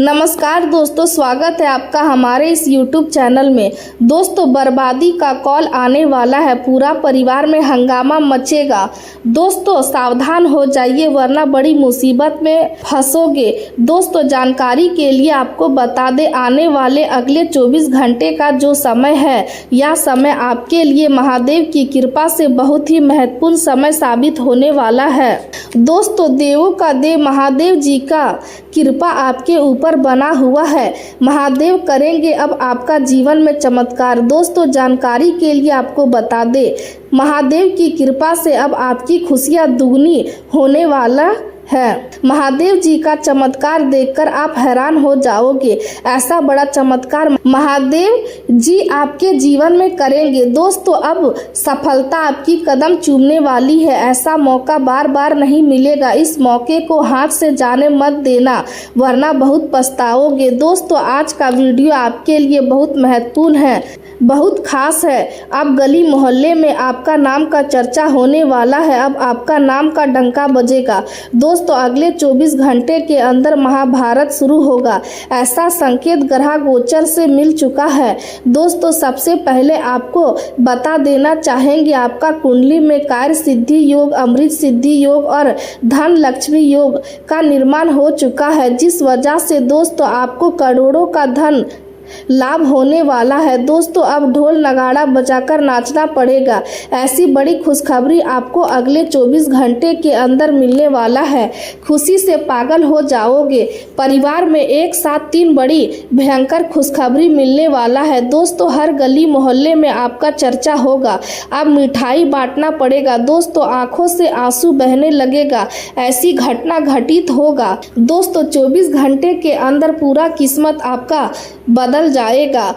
नमस्कार दोस्तों, स्वागत है आपका हमारे इस YouTube चैनल में। दोस्तों, बर्बादी का कॉल आने वाला है, पूरा परिवार में हंगामा मचेगा। दोस्तों, सावधान हो जाइए वरना बड़ी मुसीबत में फंसोगे। दोस्तों, जानकारी के लिए आपको बता दें, आने वाले अगले 24 घंटे का जो समय है, यह समय आपके लिए महादेव की कृपा से बहुत ही महत्वपूर्ण समय साबित होने वाला है। दोस्तों, देवों का देव महादेव जी का कृपा आपके ऊपर बना हुआ है। महादेव करेंगे अब आपका जीवन में चमत्कार। दोस्तों, जानकारी के लिए आपको बता दें, महादेव की कृपा से अब आपकी खुशियां दुगनी होने वाला है। महादेव जी का चमत्कार देखकर आप हैरान हो जाओगे। ऐसा बड़ा चमत्कार महादेव जी आपके जीवन में करेंगे। दोस्तों, अब सफलता आपकी कदम चूमने वाली है। ऐसा मौका बार बार नहीं मिलेगा। इस मौके को हाथ से जाने मत देना वरना बहुत पछताओगे। दोस्तों, आज का वीडियो आपके लिए बहुत महत्वपूर्ण है, बहुत खास है। अब गली मोहल्ले में आपका नाम का चर्चा होने वाला है। अब आपका नाम का डंका बजेगा। दोस्तों, अगले 24 घंटे के अंदर महाभारत शुरू होगा, ऐसा संकेत ग्रह गोचर से मिल चुका है। दोस्तों, सबसे पहले आपको बता देना चाहेंगे, आपका कुंडली में कार्य सिद्धि योग, अमृत सिद्धि योग और धन लक्ष्मी योग का निर्माण हो चुका है, जिस वजह से दोस्तों आपको करोड़ों का धन लाभ होने वाला है। दोस्तों, अब ढोल नगाड़ा बजाकर नाचना पड़ेगा। ऐसी बड़ी खुशखबरी आपको अगले 24 घंटे के अंदर मिलने वाला है। खुशी से पागल हो जाओगे। परिवार में एक साथ 3 बड़ी भयंकर खुशखबरी मिलने वाला है। दोस्तों, हर गली मोहल्ले में आपका चर्चा होगा। अब मिठाई बांटना पड़ेगा। दोस्तों, आंखों से आंसू बहने लगेगा। ऐसी घटना घटित होगा। दोस्तों, 24 घंटे के अंदर पूरा किस्मत आपका बदल जाएगा,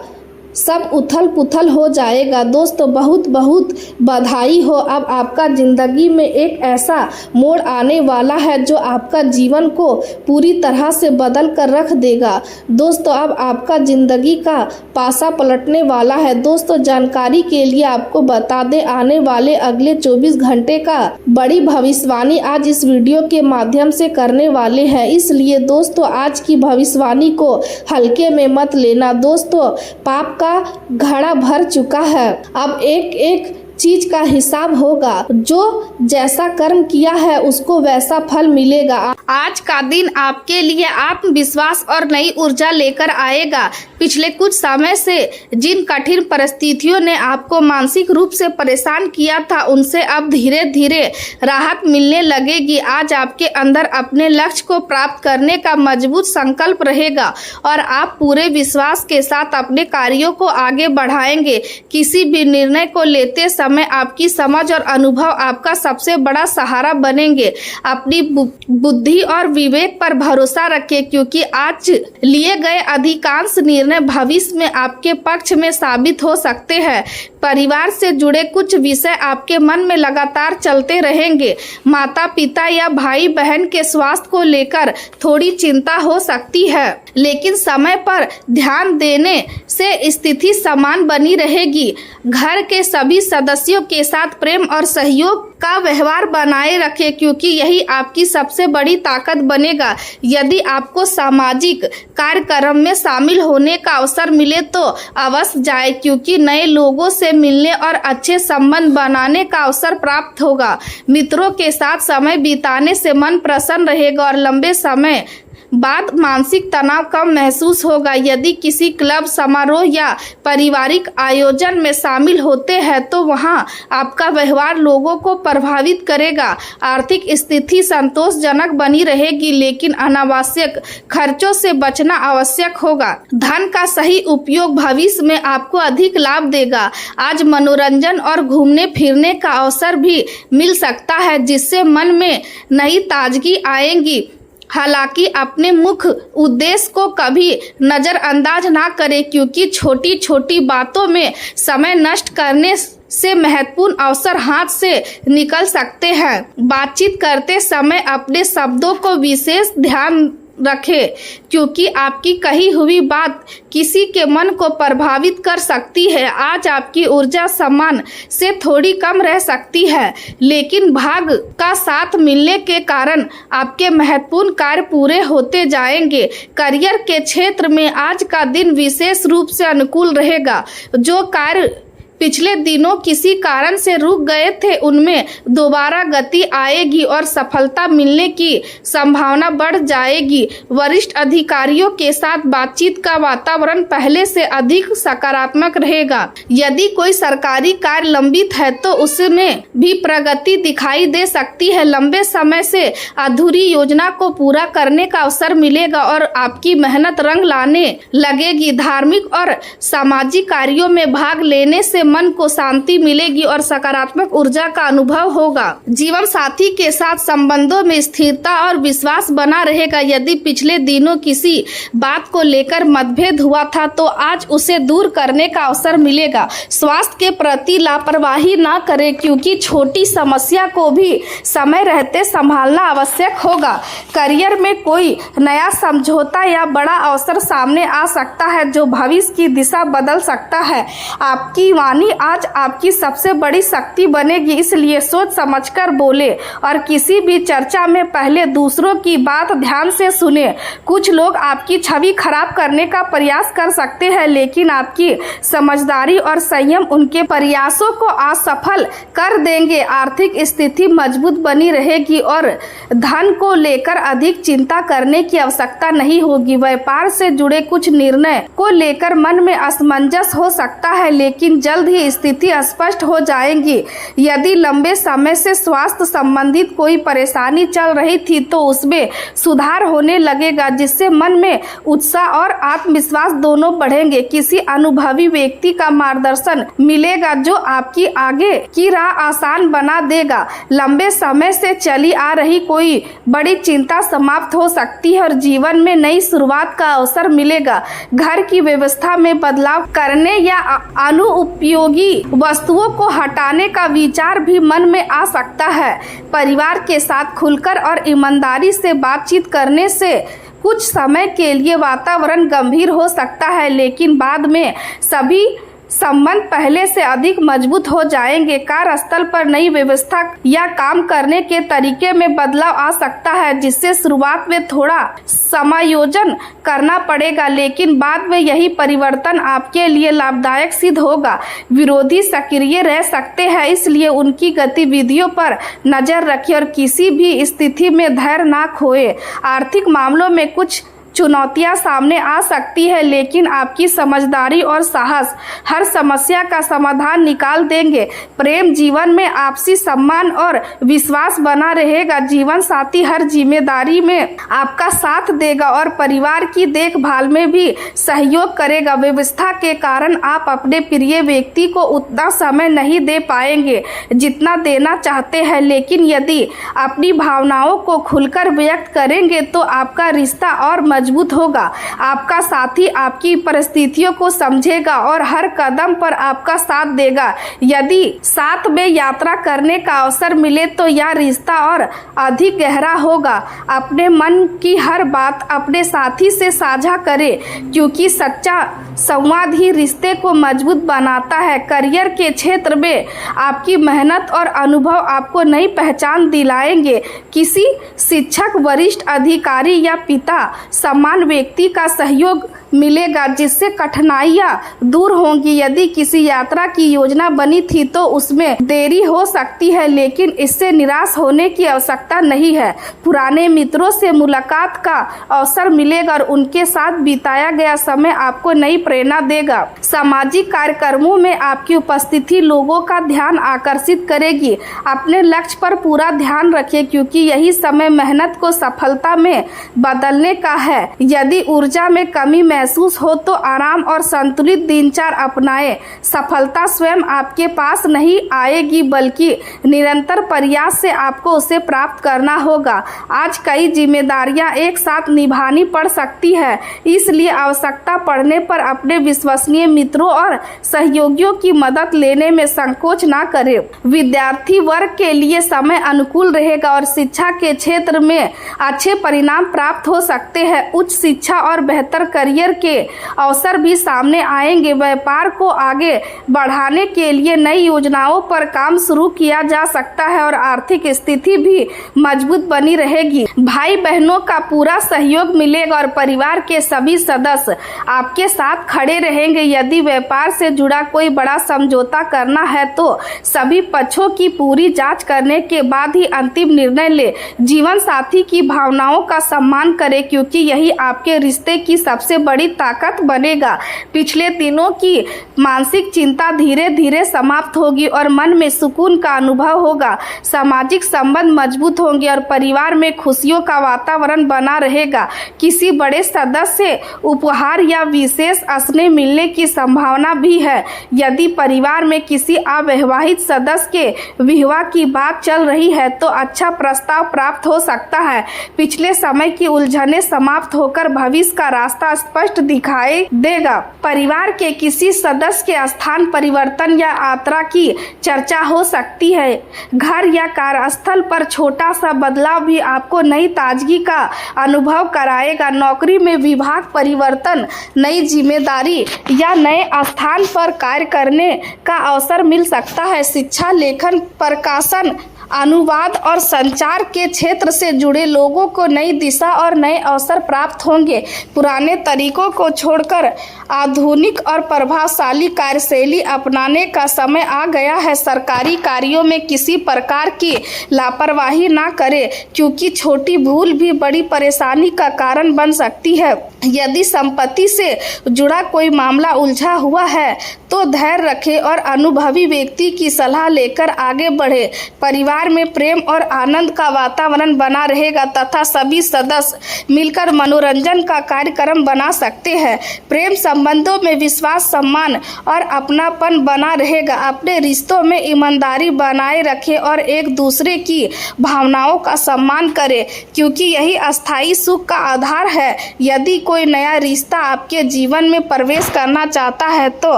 सब उथल पुथल हो जाएगा। दोस्तों, बहुत बहुत बधाई हो। अब आपका जिंदगी में एक ऐसा मोड़ आने वाला है जो आपका जीवन को पूरी तरह से बदल कर रख देगा। दोस्तों, अब आपका जिंदगी का पासा पलटने वाला है। दोस्तों, जानकारी के लिए आपको बता दें, आने वाले अगले 24 घंटे का बड़ी भविष्यवाणी आज इस वीडियो के माध्यम से करने वाले हैं। इसलिए दोस्तों, आज की भविष्यवाणी को हल्के में मत लेना। दोस्तों, पाप का घड़ा भर चुका है। अब एक एक चीज का हिसाब होगा। जो जैसा कर्म किया है उसको वैसा फल मिलेगा। आज का दिन आपके लिए आत्मविश्वास और नई ऊर्जा लेकर आएगा। पिछले कुछ समय से जिन कठिन परिस्थितियों ने आपको मानसिक रूप से परेशान किया था, उनसे अब धीरे धीरे राहत मिलने लगेगी। आज आपके अंदर अपने लक्ष्य को प्राप्त करने का मजबूत संकल्प रहेगा और आप पूरे विश्वास के साथ अपने कार्यों को आगे बढ़ाएंगे। किसी भी निर्णय को लेते समय आपकी समझ और अनुभव आपका सबसे बड़ा सहारा बनेंगे। अपनी बुद्धि और विवेक पर भरोसा रखें, क्योंकि आज लिए गए अधिकांश निर्णय भविष्य में आपके पक्ष में साबित हो सकते हैं। परिवार से जुड़े कुछ विषय आपके मन में लगातार चलते रहेंगे। माता पिता या भाई बहन के स्वास्थ्य को लेकर थोड़ी चिंता हो सकती है, लेकिन समय पर ध्यान देने से स्थिति समान बनी रहेगी। घर के सभी सदस्यों के साथ प्रेम और सहयोग का व्यवहार बनाए रखें, क्योंकि यही आपकी सबसे बड़ी ताकत बनेगा। यदि आपको सामाजिक कार्यक्रम में शामिल होने का अवसर मिले तो अवश्य जाए, क्योंकि नए लोगों से मिलने और अच्छे संबंध बनाने का अवसर प्राप्त होगा। मित्रों के साथ समय बिताने से मन प्रसन्न रहेगा और लंबे समय बाद मानसिक तनाव कम महसूस होगा। यदि किसी क्लब, समारोह या पारिवारिक आयोजन में शामिल होते हैं तो वहां आपका व्यवहार लोगों को प्रभावित करेगा। आर्थिक स्थिति संतोषजनक बनी रहेगी, लेकिन अनावश्यक खर्चों से बचना आवश्यक होगा। धन का सही उपयोग भविष्य में आपको अधिक लाभ देगा। आज मनोरंजन और घूमने फिरने का अवसर भी मिल सकता है, जिससे मन में नई ताजगी आएगी। हालांकि अपने मुख्य उद्देश्य को कभी नजरअंदाज ना करें, क्योंकि छोटी छोटी बातों में समय नष्ट करने से महत्वपूर्ण अवसर हाथ से निकल सकते हैं। बातचीत करते समय अपने शब्दों को विशेष ध्यान रखें, क्योंकि आपकी कही हुई बात किसी के मन को प्रभावित कर सकती है। आज आपकी ऊर्जा सम्मान से थोड़ी कम रह सकती है, लेकिन भाग का साथ मिलने के कारण आपके महत्वपूर्ण कार्य पूरे होते जाएंगे। करियर के क्षेत्र में आज का दिन विशेष रूप से अनुकूल रहेगा। जो कार्य पिछले दिनों किसी कारण से रुक गए थे, उनमें दोबारा गति आएगी और सफलता मिलने की संभावना बढ़ जाएगी। वरिष्ठ अधिकारियों के साथ बातचीत का वातावरण पहले से अधिक सकारात्मक रहेगा। यदि कोई सरकारी कार्य लंबित है तो उसमें भी प्रगति दिखाई दे सकती है। लंबे समय से अधूरी योजना को पूरा करने का अवसर मिलेगा और आपकी मेहनत रंग लाने लगेगी। धार्मिक और सामाजिक कार्यों में भाग लेने से मन को शांति मिलेगी और सकारात्मक ऊर्जा का अनुभव होगा। जीवन साथी के साथ संबंधों में स्थिरता और विश्वास बना रहेगा। यदि पिछले दिनों किसी बात को लेकर मतभेद हुआ था तो आज उसे दूर करने का अवसर मिलेगा। स्वास्थ्य के प्रति लापरवाही ना करें, क्योंकि छोटी समस्या को भी समय रहते संभालना आवश्यक होगा। करियर में कोई नया समझौता या बड़ा अवसर सामने आ सकता है जो भविष्य की दिशा बदल सकता है। आपकी वाणी आज आपकी सबसे बड़ी शक्ति बनेगी, इसलिए सोच समझकर बोले और किसी भी चर्चा में पहले दूसरों की बात ध्यान से सुने। कुछ लोग आपकी छवि खराब करने का प्रयास कर सकते हैं, लेकिन आपकी समझदारी और संयम उनके प्रयासों को असफल कर देंगे। आर्थिक स्थिति मजबूत बनी रहेगी और धन को लेकर अधिक चिंता करने की आवश्यकता नहीं होगी। व्यापार से जुड़े कुछ निर्णय को लेकर मन में असमंजस हो सकता है, लेकिन जल्द ही स्थिति स्पष्ट हो जाएगी। यदि लंबे समय से स्वास्थ्य संबंधित कोई परेशानी चल रही थी तो उसमें सुधार होने लगेगा, जिससे मन में उत्साह और आत्मविश्वास दोनों बढ़ेंगे। किसी अनुभवी व्यक्ति का मार्गदर्शन मिलेगा जो आपकी आगे की राह आसान बना देगा। लंबे समय से चली आ रही कोई बड़ी चिंता समाप्त हो सकती है और जीवन में नई शुरुआत का अवसर मिलेगा। घर की व्यवस्था में बदलाव करने या अनुपयोगी वस्तुओं को हटाने का विचार भी मन में आ सकता है। परिवार के साथ खुलकर और ईमानदारी से बातचीत करने से कुछ समय के लिए वातावरण गंभीर हो सकता है, लेकिन बाद में सभी संबंध पहले से अधिक मजबूत हो जाएंगे। कार्यस्थल पर नई व्यवस्था या काम करने के तरीके में बदलाव आ सकता है, जिससे शुरुआत में थोड़ा समायोजन करना पड़ेगा, लेकिन बाद में यही परिवर्तन आपके लिए लाभदायक सिद्ध होगा। विरोधी सक्रिय रह सकते हैं, इसलिए उनकी गतिविधियों पर नजर रखें और किसी भी स्थिति में धैर्य ना खोए। आर्थिक मामलों में कुछ चुनौतियां सामने आ सकती है, लेकिन आपकी समझदारी और साहस हर समस्या का समाधान निकाल देंगे। प्रेम जीवन में आपसी सम्मान और विश्वास बना रहेगा। जीवन साथी हर जिम्मेदारी में आपका साथ देगा और परिवार की देखभाल में भी सहयोग करेगा। व्यवस्था के कारण आप अपने प्रिय व्यक्ति को उतना समय नहीं दे पाएंगे जितना देना चाहते हैं, लेकिन यदि अपनी भावनाओं को खुलकर व्यक्त करेंगे तो आपका रिश्ता और मजबूत होगा। आपका साथी आपकी परिस्थितियों को समझेगा और हर कदम पर आपका साथ देगा। यदि साथ में यात्रा करने का अवसर मिले तो यह रिश्ता और अधिक गहरा होगा। अपने मन की हर बात अपने साथी से साझा करें, क्योंकि सच्चा संवाद ही रिश्ते को मजबूत बनाता है। करियर के क्षेत्र में आपकी मेहनत और अनुभव आपको नई पहचान दिलाएंगे। किसी शिक्षक, वरिष्ठ अधिकारी या पिता समान व्यक्ति का सहयोग मिलेगा, जिससे कठिनाइयां दूर होंगी। यदि किसी यात्रा की योजना बनी थी तो उसमें देरी हो सकती है, लेकिन इससे निराश होने की आवश्यकता नहीं है। पुराने मित्रों से मुलाकात का अवसर मिलेगा और उनके साथ बिताया गया समय आपको नई प्रेरणा देगा। सामाजिक कार्यक्रमों में आपकी उपस्थिति लोगों का ध्यान आकर्षित करेगी। अपने लक्ष्य पर पूरा ध्यान रखें, क्योंकि यही समय मेहनत को सफलता में बदलने का है। यदि ऊर्जा में कमी महसूस हो तो आराम और संतुलित दिनचर्या अपनाएं। सफलता स्वयं आपके पास नहीं आएगी, बल्कि निरंतर प्रयास से आपको उसे प्राप्त करना होगा। आज कई जिम्मेदारियां एक साथ निभानी पड़ सकती है, इसलिए आवश्यकता पड़ने पर अपने विश्वसनीय मित्रों और सहयोगियों की मदद लेने में संकोच ना करें। विद्यार्थी वर्ग के लिए समय अनुकूल रहेगा और शिक्षा के क्षेत्र में अच्छे परिणाम प्राप्त हो सकते हैं। उच्च शिक्षा और बेहतर करियर के अवसर भी सामने आएंगे। व्यापार को आगे बढ़ाने के लिए नई योजनाओं पर काम शुरू किया जा सकता है और आर्थिक स्थिति भी मजबूत बनी रहेगी। भाई बहनों का पूरा सहयोग मिलेगा और परिवार के सभी सदस्य आपके साथ खड़े रहेंगे। यदि व्यापार से जुड़ा कोई बड़ा समझौता करना है तो सभी पक्षों की पूरी जांच करने के बाद ही अंतिम निर्णय ले। जीवन साथी की भावनाओं का सम्मान करें, क्योंकि यही आपके रिश्ते की सबसे बड़ी ताकत बनेगा। पिछले दिनों की मानसिक चिंता धीरे धीरे समाप्त होगी और मन में सुकून का अनुभव होगा। सामाजिक संबंध मजबूत होंगे और परिवार में खुशियों का वातावरण बना रहेगा। किसी बड़े सदस्य उपहार या विशेष स्नेह मिलने की संभावना भी है। यदि परिवार में किसी अविवाहित सदस्य के विवाह की बात चल रही है तो अच्छा प्रस्ताव प्राप्त हो सकता है। पिछले समय की उलझनें समाप्त होकर भविष्य का रास्ता स्पष्ट दिखाई देगा। परिवार के किसी सदस्य के स्थान परिवर्तन या यात्रा की चर्चा हो सकती है। घर या कार्यस्थल पर छोटा सा बदलाव भी आपको नई ताजगी का अनुभव कराएगा। नौकरी में विभाग परिवर्तन, नई जिम्मेदारी या नए स्थान पर कार्य करने का अवसर मिल सकता है। शिक्षा, लेखन, प्रकाशन, अनुवाद और संचार के क्षेत्र से जुड़े लोगों को नई दिशा और नए अवसर प्राप्त होंगे। पुराने तरीकों को छोड़कर आधुनिक और प्रभावशाली कार्यशैली अपनाने का समय आ गया है। सरकारी कार्यों में किसी प्रकार की लापरवाही ना करें, क्योंकि छोटी भूल भी बड़ी परेशानी का कारण बन सकती है। यदि संपत्ति से जुड़ा कोई मामला उलझा हुआ है तो धैर्य रखें और अनुभवी व्यक्ति की सलाह लेकर आगे बढ़े। परिवार में प्रेम और आनंद का वातावरण बना रहेगा तथा सभी सदस्य मिलकर मनोरंजन का कार्यक्रम बना सकते हैं। प्रेम संबंधों में विश्वास, सम्मान और अपनापन बना रहेगा। अपने रिश्तों में ईमानदारी बनाए रखें और एक दूसरे की भावनाओं का सम्मान करें, क्योंकि यही अस्थायी सुख का आधार है। यदि कोई नया रिश्ता आपके जीवन में प्रवेश करना चाहता है तो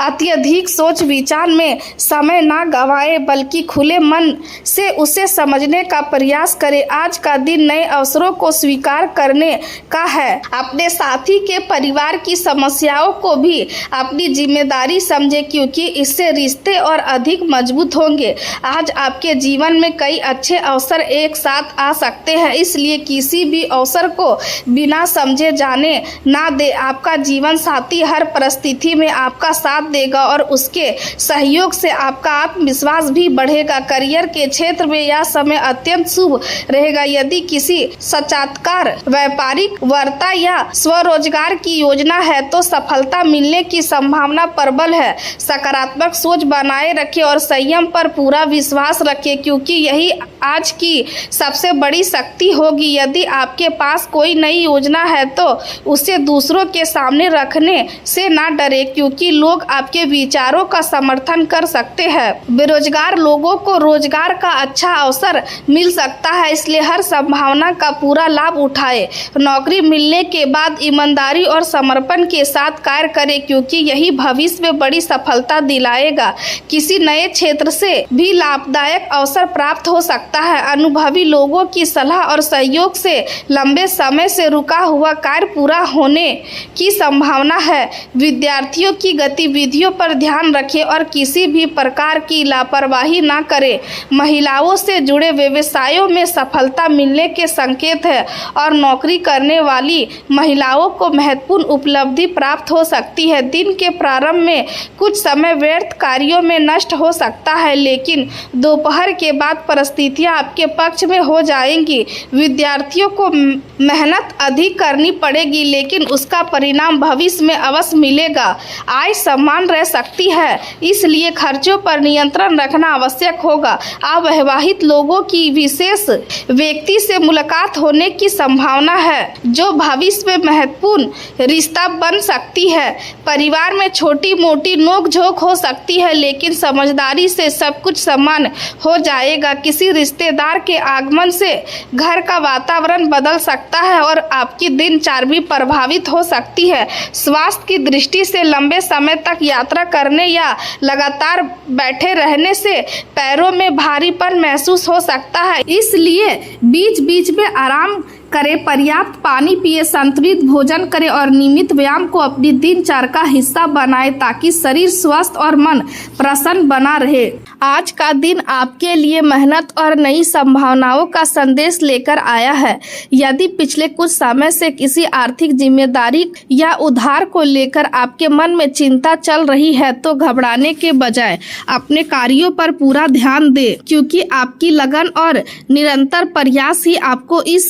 अत्यधिक सोच विचार में समय ना गंवाएं, बल्कि खुले मन से उसे समझने का प्रयास करें। आज का दिन नए अवसरों को स्वीकार करने का है। अपने साथी के परिवार की समस्याओं को भी अपनी जिम्मेदारी समझें, क्योंकि इससे रिश्ते और अधिक मजबूत होंगे। आज आपके जीवन में कई अच्छे अवसर एक साथ आ सकते हैं, इसलिए किसी भी अवसर को बिना समझे जाने ना दे। आपका जीवन साथी हर परिस्थिति में आपका साथ देगा और उसके सहयोग से आपका आत्मविश्वास भी बढ़ेगा। करियर के क्षेत्र में यह समय अत्यंत शुभ रहेगा। यदि किसी साक्षात्कार, व्यापारिक वार्ता या स्वरोजगार की योजना है तो सफलता मिलने की संभावना प्रबल है। सकारात्मक सोच बनाए रखें और संयम पर पूरा विश्वास रखें, क्योंकि यही आज की सबसे बड़ी शक्ति होगी। यदि आपके पास कोई नई योजना है तो उसे दूसरों के सामने रखने से ना डरे, क्योंकि लोग आपके विचारों का समर्थन कर सकते हैं। बेरोजगार लोगों को रोजगार का अच्छा अवसर मिल सकता है, इसलिए हर संभावना का पूरा लाभ उठाएं। नौकरी मिलने के बाद ईमानदारी और समर्पण के साथ कार्य करें, क्योंकि यही भविष्य में बड़ी सफलता दिलाएगा। किसी नए क्षेत्र से भी लाभदायक अवसर प्राप्त हो सकता है। अनुभवी लोगों की सलाह और सहयोग से लंबे समय से रुका हुआ कार्य पूरा होने की संभावना है। विद्यार्थियों की गतिविधियों पर ध्यान रखें और किसी भी प्रकार की लापरवाही ना करें। महिलाओं से जुड़े व्यवसायों में सफलता मिलने के संकेत है और नौकरी करने वाली महिलाओं को महत्वपूर्ण उपलब्धि प्राप्त हो सकती है। दिन के प्रारंभ में कुछ समय व्यर्थ कार्यों में नष्ट हो सकता है, लेकिन दोपहर के बाद परिस्थितियां आपके पक्ष में हो जाएंगी। विद्यार्थियों को मेहनत अधिक करनी पड़ेगी, लेकिन उसका परिणाम भविष्य में अवश्य मिलेगा। आय समान रह सकती है, इसलिए खर्चों पर नियंत्रण रखना आवश्यक होगा। अवैध वैवाहिक लोगों की विशेष व्यक्ति से मुलाकात होने की संभावना है, जो भविष्य में महत्वपूर्ण रिश्ता बन सकती है। परिवार में छोटी मोटी नोकझोंक हो सकती है, लेकिन समझदारी से सब कुछ सामान्य हो जाएगा। किसी रिश्तेदार के आगमन से घर का वातावरण बदल सकता है और आपकी दिनचर्या भी प्रभावित हो सकती है। स्वास्थ्य की दृष्टि से लंबे समय तक यात्रा करने या लगातार बैठे रहने से पैरों में भारीपन महसूस हो सकता है, इसलिए बीच बीच में आराम करें, पर्याप्त पानी पिए, संतुलित भोजन करें और नियमित व्यायाम को अपनी दिनचर्या का हिस्सा बनाएं ताकि शरीर स्वस्थ और मन प्रसन्न बना रहे। आज का दिन आपके लिए मेहनत और नई संभावनाओं का संदेश लेकर आया है। यदि पिछले कुछ समय से किसी आर्थिक जिम्मेदारी या उधार को लेकर आपके मन में चिंता चल रही है, तो घबराने के बजाय अपने कार्यों पर पूरा ध्यान दें, क्योंकि आपकी लगन और निरंतर प्रयास ही आपको इस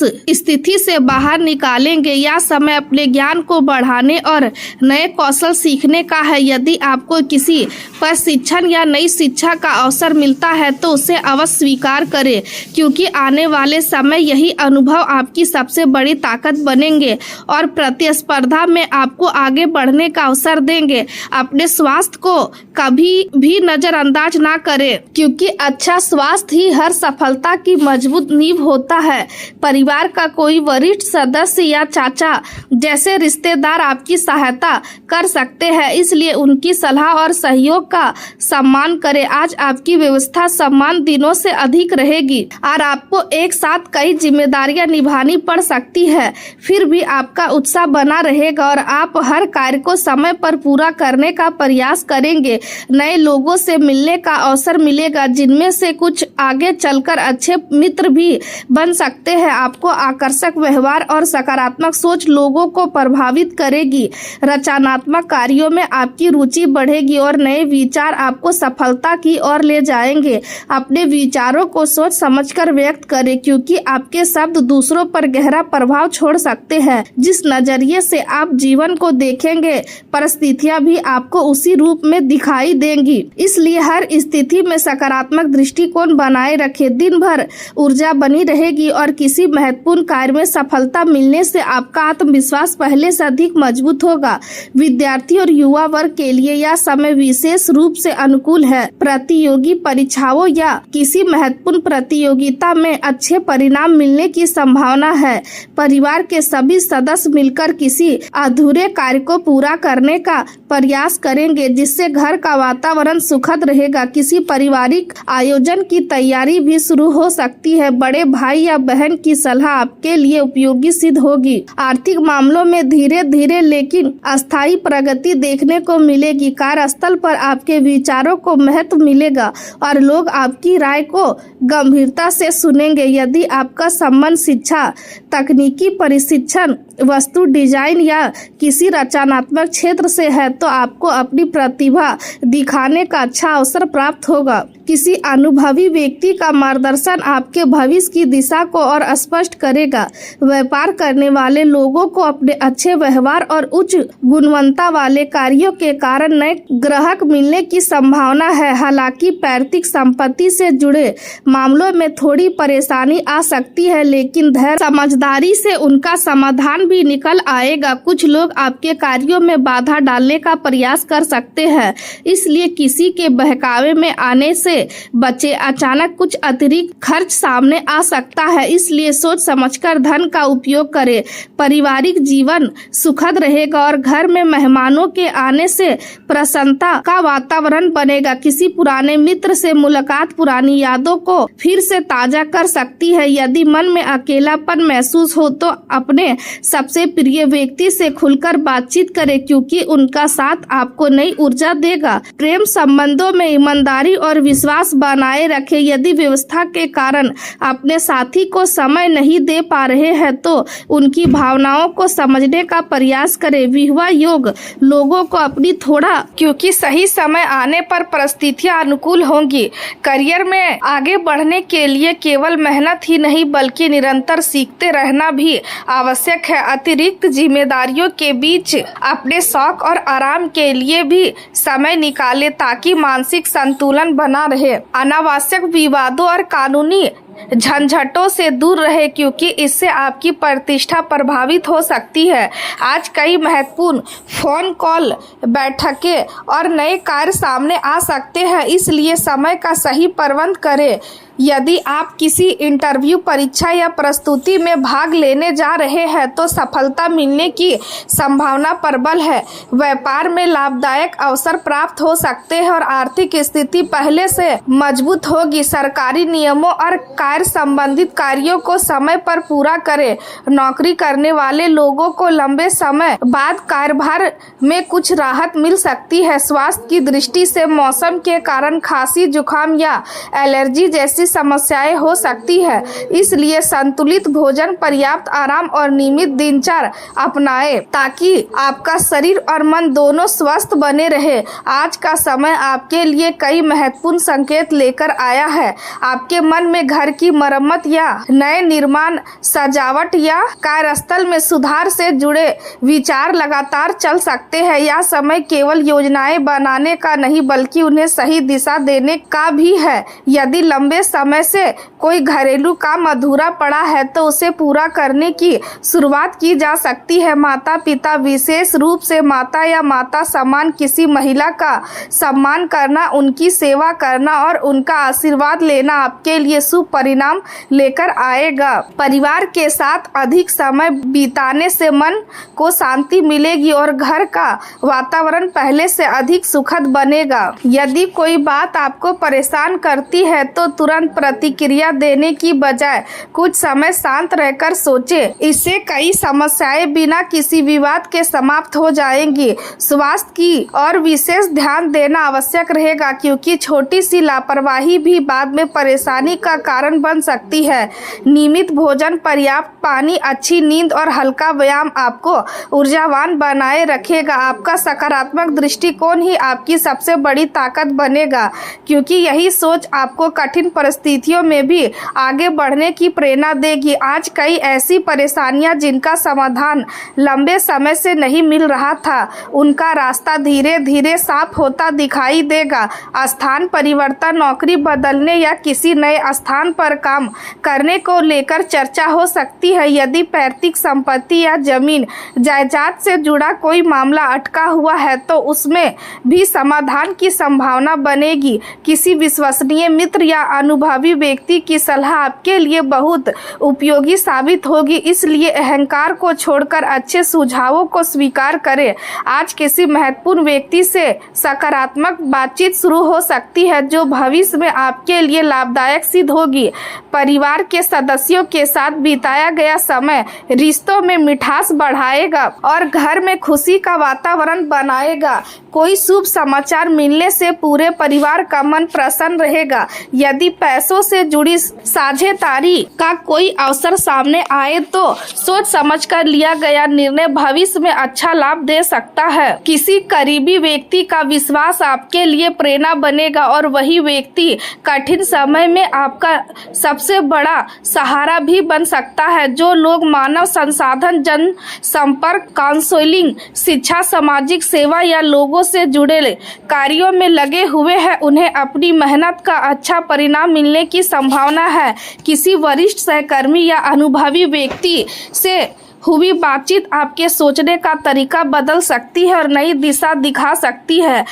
स्थिति से बाहर निकालेंगे। यह समय अपने ज्ञान को बढ़ाने और नए कौशल सीखने का है। यदि आपको किसी प्रशिक्षण या नई शिक्षा का अवसर मिलता है तो उसे अवश्य स्वीकार करें, क्योंकि आने वाले समय यही अनुभव आपकी सबसे बड़ी ताकत बनेंगे और प्रतिस्पर्धा में आपको आगे बढ़ने का अवसर देंगे। अपने स्वास्थ्य को कभी भी नजरअंदाज ना करें, क्योंकि अच्छा स्वास्थ्य ही हर सफलता की मजबूत नींव होता है। परिवार का कोई वरिष्ठ सदस्य या चाचा जैसे रिश्तेदार आपकी सहायता कर सकते हैं, इसलिए उनकी सलाह और सहयोग का सम्मान करें। आज आपकी व्यवस्था समान दिनों से अधिक रहेगी और आपको एक साथ कई जिम्मेदारियां निभानी पड़ सकती है, फिर भी आपका उत्साह बना रहेगा और आप हर कार्य को समय पर पूरा करने का प्रयास करेंगे। नए लोगों से मिलने का अवसर मिलेगा, जिनमें से कुछ आगे चलकर अच्छे मित्र भी बन सकते हैं। आपको आकर्षक व्यवहार और सकारात्मक सोच लोगों को प्रभावित करेगी। रचनात्मक कार्यों में आपकी रुचि बढ़ेगी और नए विचार आपको सफलता की ओर ले जाएंगे। अपने विचारों को सोच समझकर व्यक्त करें, क्योंकि आपके शब्द दूसरों पर गहरा प्रभाव छोड़ सकते हैं। जिस नजरिए से आप जीवन को देखेंगे, परिस्थितियां भी आपको उसी रूप में दिखाई देंगी। इसलिए हर स्थिति में सकारात्मक दृष्टिकोण बनाए रखें। दिन भर ऊर्जा बनी रहेगी और किसी महत्वपूर्ण कार्य में सफलता मिलने से आपका आत्मविश्वास पहले से अधिक मजबूत होगा। विद्यार्थी और युवा वर्ग के लिए यह समय विशेष रूप से अनुकूल है। प्रतियोगी परीक्षाओं या किसी महत्वपूर्ण प्रतियोगिता में अच्छे परिणाम मिलने की संभावना है। परिवार के सभी सदस्य मिलकर किसी अधूरे कार्य को पूरा करने का प्रयास करेंगे, जिससे घर का वातावरण सुखद रहेगा। किसी पारिवारिक आयोजन की तैयारी भी शुरू हो सकती है। बड़े भाई या बहन की सलाह आपके लिए उपयोगी सिद्ध होगी। आर्थिक मामलों में धीरे धीरे लेकिन अस्थायी प्रगति देखने को मिलेगी। कार्यस्थल पर आपके विचारों को महत्व मिलेगा और लोग आपकी राय को गंभीरता से सुनेंगे। यदि आपका संबंध शिक्षा, तकनीकी प्रशिक्षण, वस्तु डिजाइन या किसी रचनात्मक क्षेत्र से है, तो आपको अपनी प्रतिभा दिखाने का अच्छा अवसर प्राप्त होगा। किसी अनुभवी व्यक्ति का मार्गदर्शन आपके भविष्य की दिशा को और स्पष्ट करेगा। व्यापार करने वाले लोगों को अपने अच्छे व्यवहार और उच्च गुणवत्ता वाले कार्यों के कारण नए ग्राहक मिलने की संभावना है। हालांकि पैतृक संपत्ति से जुड़े मामलों में थोड़ी परेशानी आ सकती है, लेकिन धैर्य समझदारी से उनका समाधान भी निकल आएगा। कुछ लोग आपके कार्यों में बाधा डालने का प्रयास कर सकते हैं, इसलिए किसी के बहकावे में आने से बचे। अचानक कुछ अतिरिक्त खर्च सामने आ सकता है, इसलिए सोच समझकर धन का उपयोग करें। पारिवारिक जीवन सुखद रहेगा और घर में मेहमानों के आने से प्रसन्नता का वातावरण बनेगा। किसी पुराने मित्र से मुलाकात पुरानी यादों को फिर से ताजा कर सकती है। यदि मन में अकेलापन महसूस हो तो अपने सबसे प्रिय व्यक्ति से खुलकर बातचीत करें, क्योंकि उनका साथ आपको नई ऊर्जा देगा। प्रेम संबंधों में ईमानदारी और विश्वास बनाए रखें। यदि व्यवस्था के कारण अपने साथी को समय नहीं दे पा रहे हैं, तो उनकी भावनाओं को समझने का प्रयास करें। विवाह योग लोगों को अपनी थोड़ा, क्योंकि सही समय आने पर परिस्थितियां अनुकूल होंगी। करियर में आगे बढ़ने के लिए केवल मेहनत ही नहीं बल्कि निरंतर सीखते रहना भी आवश्यक है। अतिरिक्त जिम्मेदारियों के बीच अपने शौक और आराम के लिए भी समय निकालें ताकि मानसिक संतुलन बना रहे। अनावश्यक विवादों और कानूनी झंझटों से दूर रहे क्योंकि इससे आपकी प्रतिष्ठा प्रभावित हो सकती है। आज कई महत्वपूर्ण फोन कॉल, बैठकें और नए कार्य सामने आ सकते हैं, इसलिए समय का सही प्रबंध करें। यदि आप किसी इंटरव्यू, परीक्षा या प्रस्तुति में भाग लेने जा रहे हैं तो सफलता मिलने की संभावना प्रबल है। व्यापार में लाभदायक अवसर प्राप्त हो सकते हैं और आर्थिक स्थिति पहले से मजबूत होगी। सरकारी नियमों और कार्य संबंधित कार्यों को समय पर पूरा करें। नौकरी करने वाले लोगों को लंबे समय बाद कार्यभार में कुछ राहत मिल सकती है। स्वास्थ्य की दृष्टि से मौसम के कारण खांसी, जुकाम या एलर्जी जैसी समस्याएं हो सकती है, इसलिए संतुलित भोजन, पर्याप्त आराम और नियमित दिनचर्या अपनाएं ताकि आपका शरीर और मन दोनों स्वस्थ बने रहे। आज का समय आपके लिए कई महत्वपूर्ण संकेत लेकर आया है। आपके मन में घर की मरम्मत या नए निर्माण, सजावट या कार्यस्थल में सुधार से जुड़े विचार लगातार चल सकते हैं। यह समय केवल योजनाएं बनाने का नहीं बल्कि उन्हें सही दिशा देने का भी है। यदि लंबे समय से कोई घरेलू काम अधूरा पड़ा है तो उसे पूरा करने की शुरुआत की जा सकती है। माता पिता, विशेष रूप से माता या माता समान किसी महिला का सम्मान करना, उनकी सेवा करना और उनका आशीर्वाद लेना आपके लिए शुभ परिणाम लेकर आएगा। परिवार के साथ अधिक समय बिताने से मन को शांति मिलेगी और घर का वातावरण पहले से अधिक सुखद बनेगा। यदि कोई बात आपको परेशान करती है तो तुरंत प्रतिक्रिया देने की बजाय कुछ समय शांत रहकर सोचें। इससे कई समस्याएं बिना किसी विवाद के समाप्त हो जाएंगी। स्वास्थ्य की और विशेष ध्यान देना आवश्यक रहेगा क्योंकि छोटी सी लापरवाही भी बाद में परेशानी का कारण बन सकती है। नियमित भोजन, पर्याप्त पानी, अच्छी नींद और हल्का व्यायाम आपको ऊर्जावान बनाए रखेगा। आपका सकारात्मक दृष्टिकोण ही आपकी सबसे बड़ी ताकत बनेगा क्योंकि यही सोच आपको कठिन परिस्थितियों में भी आगे बढ़ने की प्रेरणा देगी। आज कई ऐसी परेशानियां जिनका समाधान लंबे समय से नहीं मिल रहा था, उनका रास्ता धीरे धीरे साफ होता दिखाई देगा। स्थान परिवर्तन, नौकरी बदलने या किसी नए स्थान पर काम करने को लेकर चर्चा हो सकती है। यदि पैतृक संपत्ति या जमीन जायदाद से जुड़ा कोई मामला अटका हुआ है तो उसमें भी समाधान की संभावना बनेगी। किसी विश्वसनीय मित्र या अनुभवी व्यक्ति की सलाह आपके लिए बहुत उपयोगी साबित होगी, इसलिए अहंकार को छोड़कर अच्छे सुझावों को स्वीकार करें। आज किसी महत्वपूर्ण व्यक्ति से सकारात्मक बातचीत शुरू हो सकती है जो भविष्य में आपके लिए लाभदायक सिद्ध होगी। परिवार के सदस्यों के साथ बिताया गया समय रिश्तों में मिठास बढ़ाएगा और घर में खुशी का वातावरण बनाएगा। कोई शुभ समाचार मिलने से पूरे परिवार का मन प्रसन्न रहेगा। यदि पैसों से जुड़ी साझेदारी का कोई अवसर सामने आए तो सोच समझकर लिया गया निर्णय भविष्य में अच्छा लाभ दे सकता है। किसी करीबी व्यक्ति का विश्वास आपके लिए प्रेरणा बनेगा और वही व्यक्ति कठिन समय में आपका सबसे बड़ा सहारा भी बन सकता है। जो लोग मानव संसाधन, जन संपर्क, काउंसलिंग, शिक्षा, सामाजिक सेवा या लोगों से जुड़े कार्यों में लगे हुए हैं, उन्हें अपनी मेहनत का अच्छा परिणाम मिलने की संभावना है। किसी वरिष्ठ सहकर्मी या अनुभवी व्यक्ति से हुई बातचीत आपके सोचने का तरीका बदल सकती है और नई दिशा दिखा सकती है।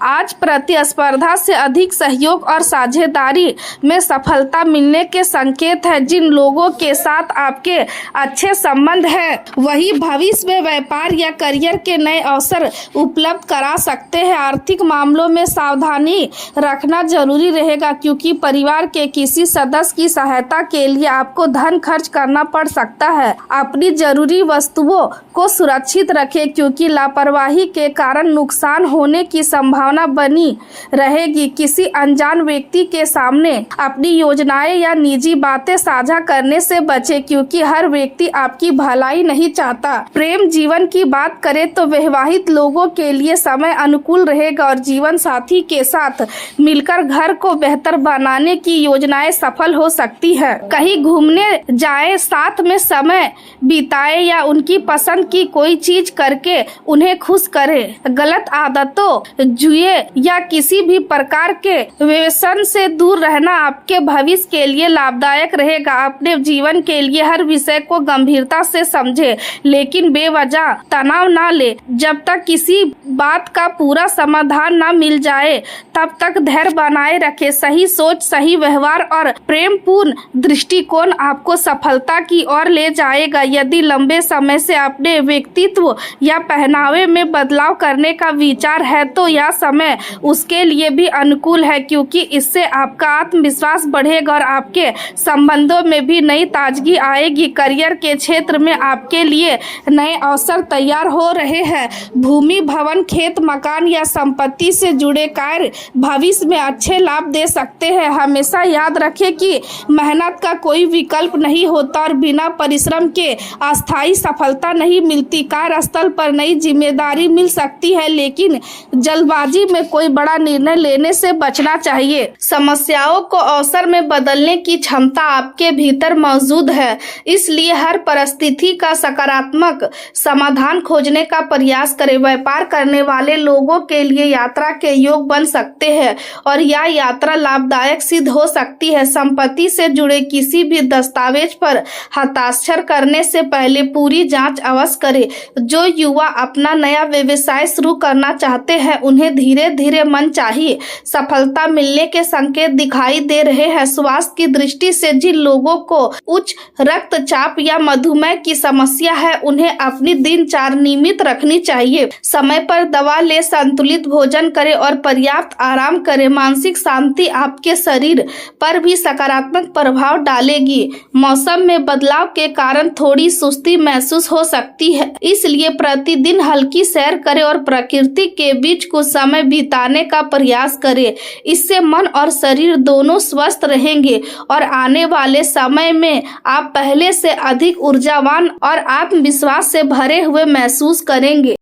आज प्रतिस्पर्धा से अधिक सहयोग और साझेदारी में सफलता मिलने के संकेत हैं। जिन लोगों के साथ आपके अच्छे संबंध हैं वही भविष्य में व्यापार या करियर के नए अवसर उपलब्ध करा सकते हैं। आर्थिक मामलों में सावधानी रखना जरूरी रहेगा क्योंकि परिवार के किसी सदस्य की सहायता के लिए आपको धन खर्च करना पड़ सकता है। अपनी जरूरी वस्तुओं को सुरक्षित रखें क्योंकि लापरवाही के कारण नुकसान होने की संभावना संभावना बनी रहेगी। किसी अनजान व्यक्ति के सामने अपनी योजनाएं या निजी बातें साझा करने से बचें, क्योंकि हर व्यक्ति आपकी भलाई नहीं चाहता। प्रेम जीवन की बात करें तो विवाहित लोगों के लिए समय अनुकूल रहेगा और जीवन साथी के साथ मिलकर घर को बेहतर बनाने की योजनाएं सफल हो सकती है। कहीं घूमने जाएं, साथ में समय बिताएं या उनकी पसंद की कोई चीज करके उन्हें खुश करें। गलत आदतों, जुए या किसी भी प्रकार के व्यसन से दूर रहना आपके भविष्य के लिए लाभदायक रहेगा। अपने जीवन के लिए हर विषय को गंभीरता से समझें, लेकिन बेवजह तनाव ना ले। जब तक किसी बात का पूरा समाधान ना मिल जाए तब तक धैर्य बनाए रखें। सही सोच, सही व्यवहार और प्रेमपूर्ण दृष्टिकोण आपको सफलता की ओर ले जाएगा। यदि लंबे समय से अपने व्यक्तित्व या पहनावे में बदलाव करने का विचार है तो यह समय उसके लिए भी अनुकूल है, क्योंकि इससे आपका आत्मविश्वास बढ़ेगा और आपके संबंधों में भी नई ताजगी आएगी। करियर के क्षेत्र में आपके लिए नए अवसर तैयार हो रहे हैं। भूमि, भवन, खेत, मकान या संपत्ति से जुड़े कार्य भविष्य में अच्छे लाभ दे सकते हैं। हमेशा याद रखें कि मेहनत का कोई विकल्प नहीं होता और बिना परिश्रम के अस्थायी सफलता नहीं मिलती। कार्यस्थल पर नई जिम्मेदारी मिल सकती है, लेकिन जल्दबाजी में कोई बड़ा निर्णय लेने से बचना चाहिए। समस्याओं को अवसर में बदलने की क्षमता आपके भीतर मौजूद है, इसलिए हर परिस्थिति का सकारात्मक समाधान खोजने का प्रयास करें। व्यापार करने वाले लोगों के लिए यात्रा के योग बन सकते हैं और यह यात्रा लाभदायक सिद्ध हो सकती है। संपत्ति से जुड़े किसी भी दस्तावेज पर हस्ताक्षर करने से पहले पूरी जांच अवश्य करें। जो युवा अपना नया व्यवसाय शुरू करना चाहते हैं उन्हें धीरे धीरे मनचाही सफलता मिलने के संकेत दिखाई दे रहे हैं। स्वास्थ्य की दृष्टि से जिन लोगों को उच्च रक्तचाप या मधुमेह की समस्या है उन्हें अपनी दिनचर्या नियमित रखनी चाहिए। समय पर दवा ले, संतुलित भोजन करें और पर्याप्त आराम करें। मानसिक शांति आपके शरीर पर भी सकारात्मक प्रभाव डालेगी। मौसम में बदलाव के कारण थोड़ी सुस्ती महसूस हो सकती है, इसलिए प्रतिदिन हल्की सैर करें और प्रकृति के बीच कुछ समय बिताने का प्रयास करें। इससे मन और शरीर दोनों स्वस्थ रहेंगे और आने वाले समय में आप पहले से अधिक ऊर्जावान और आत्मविश्वास से भरे हुए महसूस करेंगे।